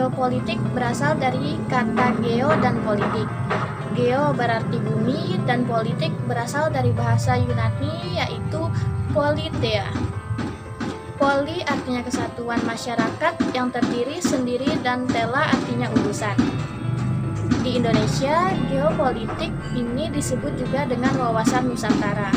Geopolitik berasal dari kata geo dan politik. Geo berarti bumi dan politik berasal dari bahasa Yunani yaitu politeia. Poli artinya kesatuan masyarakat yang terdiri sendiri dan tela artinya urusan. Di Indonesia, geopolitik ini disebut juga dengan wawasan Nusantara.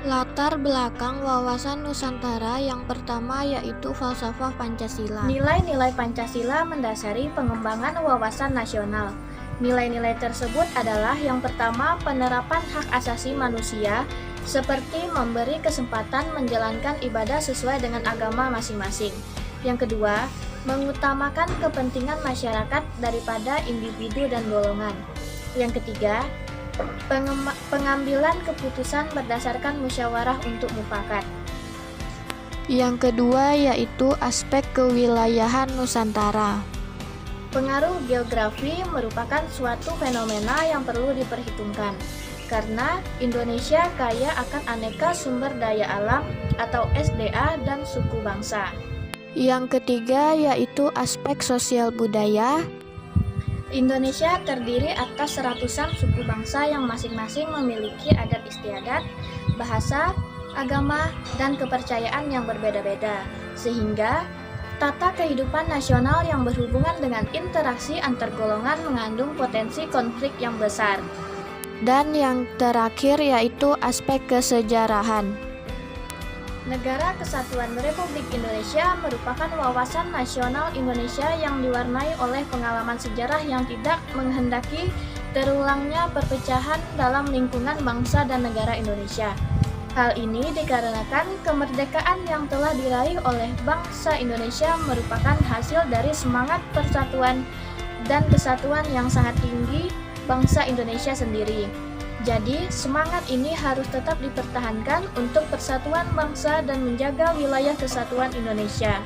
Latar belakang wawasan Nusantara yang pertama yaitu falsafah Pancasila. Nilai-nilai Pancasila mendasari pengembangan wawasan nasional. Nilai-nilai tersebut adalah yang pertama, penerapan hak asasi manusia, seperti memberi kesempatan menjalankan ibadah sesuai dengan agama masing-masing. Yang kedua, mengutamakan kepentingan masyarakat daripada individu dan golongan. Yang ketiga, pengambilan keputusan berdasarkan musyawarah untuk mufakat. Yang kedua yaitu aspek kewilayahan Nusantara. Pengaruh geografi merupakan suatu fenomena yang perlu diperhitungkan karena Indonesia kaya akan aneka sumber daya alam atau SDA dan suku bangsa. Yang ketiga yaitu aspek sosial budaya. Indonesia terdiri atas ratusan suku bangsa yang masing-masing memiliki adat istiadat, bahasa, agama, dan kepercayaan yang berbeda-beda, sehingga tata kehidupan nasional yang berhubungan dengan interaksi antar golongan mengandung potensi konflik yang besar. Dan yang terakhir yaitu aspek kesejarahan. Negara Kesatuan Republik Indonesia merupakan wawasan nasional Indonesia yang diwarnai oleh pengalaman sejarah yang tidak menghendaki terulangnya perpecahan dalam lingkungan bangsa dan negara Indonesia. Hal ini dikarenakan kemerdekaan yang telah diraih oleh bangsa Indonesia merupakan hasil dari semangat persatuan dan kesatuan yang sangat tinggi bangsa Indonesia sendiri. Jadi, semangat ini harus tetap dipertahankan untuk persatuan bangsa dan menjaga wilayah kesatuan Indonesia.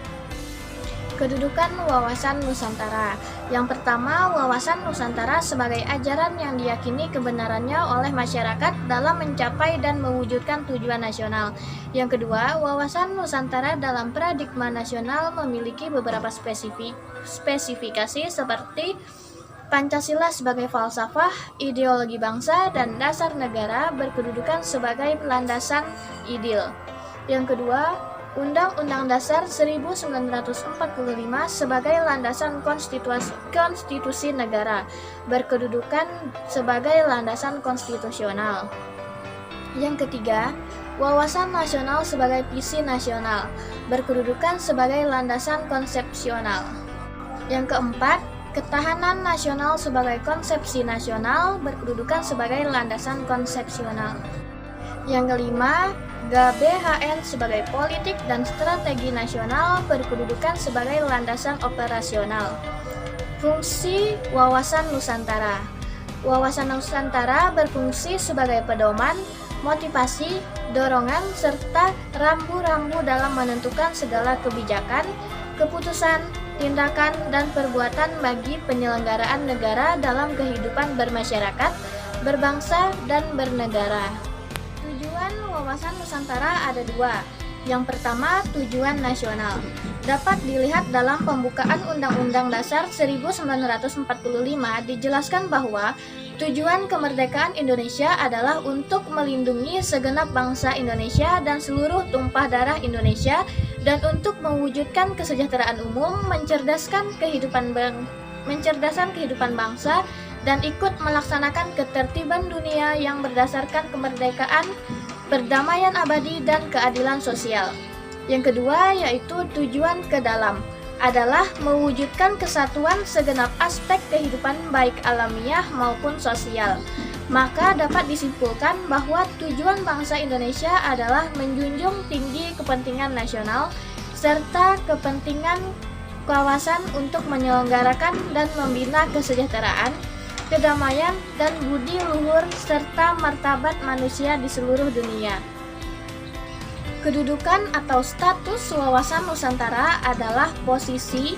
Kedudukan wawasan Nusantara. Yang pertama, wawasan Nusantara sebagai ajaran yang diyakini kebenarannya oleh masyarakat dalam mencapai dan mewujudkan tujuan nasional. Yang kedua, wawasan Nusantara dalam paradigma nasional memiliki beberapa spesifikasi seperti Pancasila sebagai falsafah, ideologi bangsa, dan dasar negara berkedudukan sebagai landasan ideal. Yang kedua, Undang-Undang Dasar 1945 sebagai landasan konstitusi negara, berkedudukan sebagai landasan konstitusional. Yang ketiga, wawasan nasional sebagai visi nasional, berkedudukan sebagai landasan konsepsional. Yang keempat, ketahanan nasional sebagai konsepsi nasional, berkedudukan sebagai landasan konsepsional. Yang kelima, GBHN sebagai politik dan strategi nasional, berkedudukan sebagai landasan operasional. Fungsi wawasan Nusantara. Wawasan Nusantara berfungsi sebagai pedoman, motivasi, dorongan, serta rambu-rambu dalam menentukan segala kebijakan, keputusan, tindakan, dan perbuatan bagi penyelenggaraan negara dalam kehidupan bermasyarakat, berbangsa, dan bernegara. Tujuan wawasan Nusantara ada dua. Yang pertama, tujuan nasional. Dapat dilihat dalam pembukaan Undang-Undang Dasar 1945 dijelaskan bahwa tujuan kemerdekaan Indonesia adalah untuk melindungi segenap bangsa Indonesia dan seluruh tumpah darah Indonesia dan untuk mewujudkan kesejahteraan umum, mencerdaskan kehidupan bangsa dan ikut melaksanakan ketertiban dunia yang berdasarkan kemerdekaan, perdamaian abadi, dan keadilan sosial. Yang kedua yaitu tujuan ke dalam, adalah mewujudkan kesatuan segenap aspek kehidupan baik alamiah maupun sosial. Maka dapat disimpulkan bahwa tujuan bangsa Indonesia adalah menjunjung tinggi kepentingan nasional serta kepentingan kawasan untuk menyelenggarakan dan membina kesejahteraan, kedamaian, dan budi luhur serta martabat manusia di seluruh dunia. Kedudukan atau status wawasan Nusantara adalah posisi,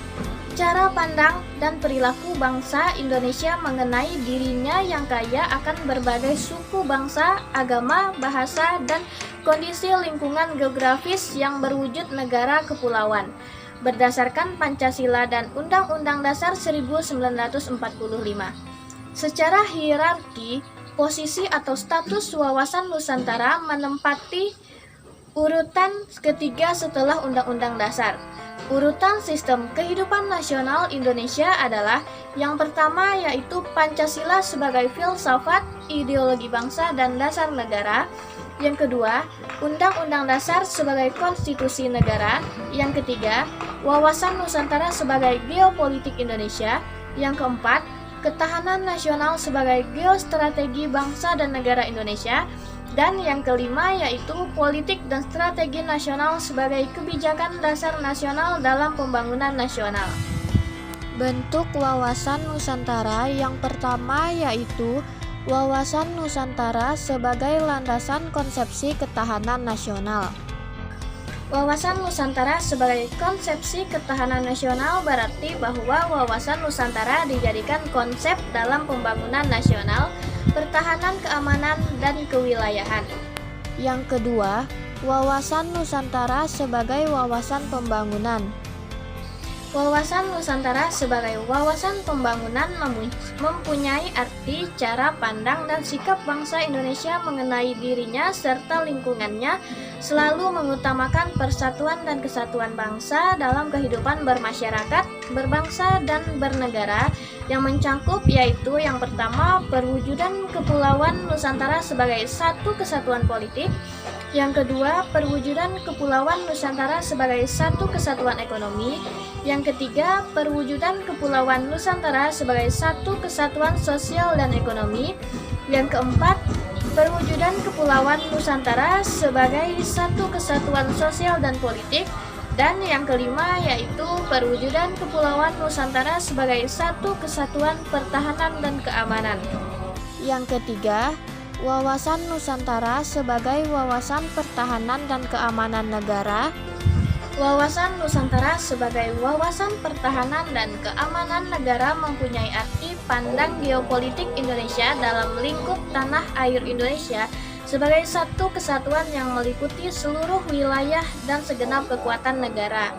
cara pandang, dan perilaku bangsa Indonesia mengenai dirinya yang kaya akan berbagai suku bangsa, agama, bahasa, dan kondisi lingkungan geografis yang berwujud negara kepulauan. berdasarkan Pancasila dan Undang-Undang Dasar 1945. Secara hierarki, posisi atau status wawasan Nusantara menempati urutan ketiga setelah Undang-Undang Dasar. Urutan sistem kehidupan nasional Indonesia adalah yang pertama yaitu Pancasila sebagai filsafat, ideologi bangsa dan dasar negara. Yang kedua, Undang-Undang Dasar sebagai konstitusi negara. Yang ketiga, wawasan Nusantara sebagai geopolitik Indonesia. Yang keempat, ketahanan nasional sebagai geostrategi bangsa dan negara Indonesia. Dan yang kelima yaitu politik dan strategi nasional sebagai kebijakan dasar nasional dalam pembangunan nasional. Bentuk wawasan Nusantara yang pertama yaitu wawasan Nusantara sebagai landasan konsepsi ketahanan nasional. Wawasan Nusantara sebagai konsepsi ketahanan nasional berarti bahwa wawasan Nusantara dijadikan konsep dalam pembangunan nasional, pertahanan keamanan, dan kewilayahan. Yang kedua, wawasan Nusantara sebagai wawasan pembangunan. Wawasan Nusantara sebagai wawasan pembangunan mempunyai arti, cara pandang, dan sikap bangsa Indonesia mengenai dirinya serta lingkungannya, selalu mengutamakan persatuan dan kesatuan bangsa dalam kehidupan bermasyarakat, berbangsa, dan bernegara, yang mencakup yaitu yang pertama, perwujudan Kepulauan Nusantara sebagai satu kesatuan politik. Yang kedua, perwujudan Kepulauan Nusantara sebagai satu kesatuan ekonomi. Yang ketiga, perwujudan Kepulauan Nusantara sebagai satu kesatuan sosial dan ekonomi. Yang keempat, perwujudan Kepulauan Nusantara sebagai satu kesatuan sosial dan politik. Dan yang kelima yaitu perwujudan Kepulauan Nusantara sebagai satu kesatuan pertahanan dan keamanan. Yang ketiga, wawasan Nusantara sebagai wawasan pertahanan dan keamanan negara. Wawasan Nusantara sebagai wawasan pertahanan dan keamanan negara mempunyai arti pandang geopolitik Indonesia dalam lingkup tanah air Indonesia sebagai satu kesatuan yang meliputi seluruh wilayah dan segenap kekuatan negara.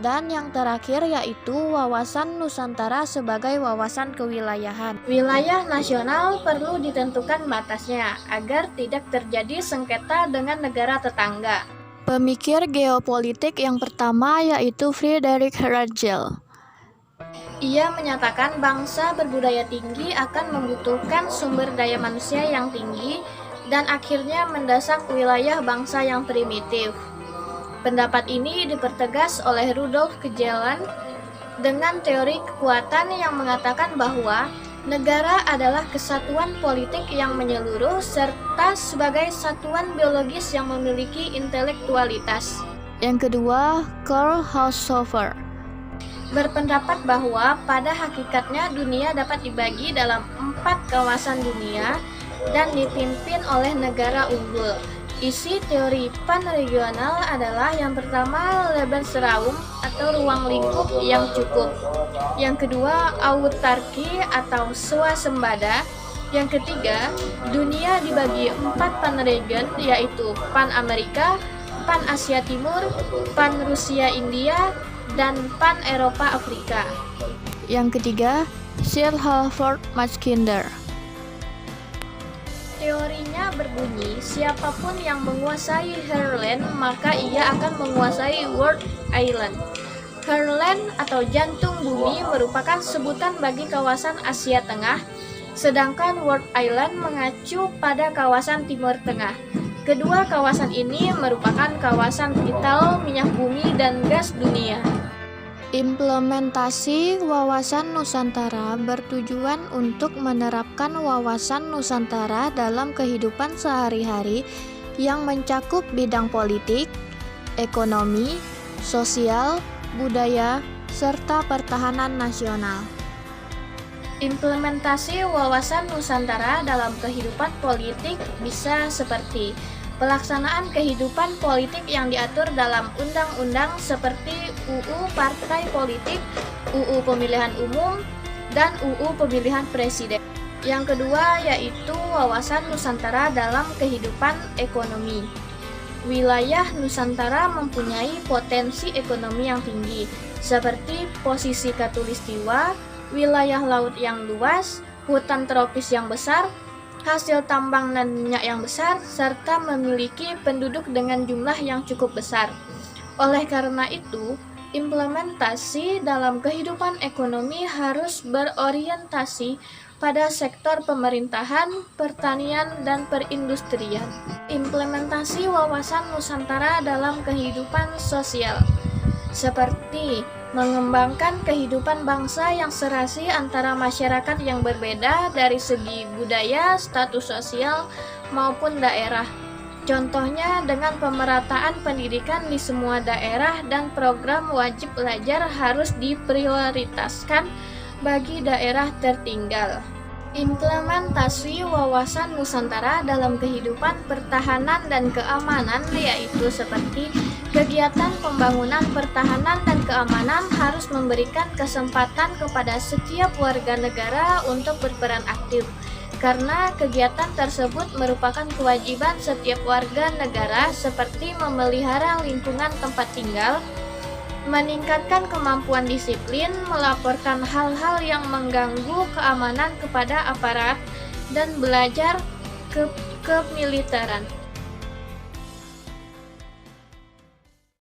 Dan yang terakhir yaitu wawasan Nusantara sebagai wawasan kewilayahan. Wilayah nasional perlu ditentukan batasnya agar tidak terjadi sengketa dengan negara tetangga. Pemikir geopolitik yang pertama yaitu Friedrich Hegel. Ia menyatakan bangsa berbudaya tinggi akan membutuhkan sumber daya manusia yang tinggi dan akhirnya mendesak wilayah bangsa yang primitif. Pendapat ini dipertegas oleh Rudolf Kjellman dengan teori kekuatan yang mengatakan bahwa negara adalah kesatuan politik yang menyeluruh serta sebagai satuan biologis yang memiliki intelektualitas. Yang kedua, Karl Haushofer berpendapat bahwa pada hakikatnya dunia dapat dibagi dalam 4 kawasan dunia dan dipimpin oleh negara unggul. Isi teori panregional adalah yang pertama Lebensraum atau ruang lingkup yang cukup. Yang kedua autarki atau swasembada. Yang ketiga dunia dibagi 4 panregion yaitu Pan Amerika, Pan Asia Timur, Pan Rusia India, dan Pan Eropa Afrika. Yang ketiga Sir Halford Mackinder. Teorinya berbunyi, siapapun yang menguasai Heartland, maka ia akan menguasai World Island. Heartland atau jantung bumi merupakan sebutan bagi kawasan Asia Tengah, sedangkan World Island mengacu pada kawasan Timur Tengah. Kedua kawasan ini merupakan kawasan vital minyak bumi dan gas dunia. Implementasi wawasan Nusantara bertujuan untuk menerapkan wawasan Nusantara dalam kehidupan sehari-hari yang mencakup bidang politik, ekonomi, sosial, budaya, serta pertahanan nasional. Implementasi wawasan Nusantara dalam kehidupan politik bisa seperti pelaksanaan kehidupan politik yang diatur dalam undang-undang seperti UU Partai Politik, UU Pemilihan Umum, dan UU Pemilihan Presiden. Yang kedua yaitu wawasan Nusantara dalam kehidupan ekonomi. wilayah Nusantara mempunyai potensi ekonomi yang tinggi, seperti posisi khatulistiwa, wilayah laut yang luas, hutan tropis yang besar, hasil tambang dan minyak yang besar, serta memiliki penduduk dengan jumlah yang cukup besar. Oleh karena itu, implementasi dalam kehidupan ekonomi harus berorientasi pada sektor pemerintahan, pertanian, dan perindustrian. Implementasi wawasan Nusantara dalam kehidupan sosial, seperti mengembangkan kehidupan bangsa yang serasi antara masyarakat yang berbeda dari segi budaya, status sosial, maupun daerah. Contohnya dengan pemerataan pendidikan di semua daerah dan program wajib belajar harus diprioritaskan bagi daerah tertinggal. Implementasi wawasan Nusantara dalam kehidupan pertahanan dan keamanan, yaitu seperti kegiatan pembangunan pertahanan dan keamanan harus memberikan kesempatan kepada setiap warga negara untuk berperan aktif, karena kegiatan tersebut merupakan kewajiban setiap warga negara, seperti memelihara lingkungan tempat tinggal, meningkatkan kemampuan disiplin, melaporkan hal-hal yang mengganggu keamanan kepada aparat, dan belajar kemiliteran.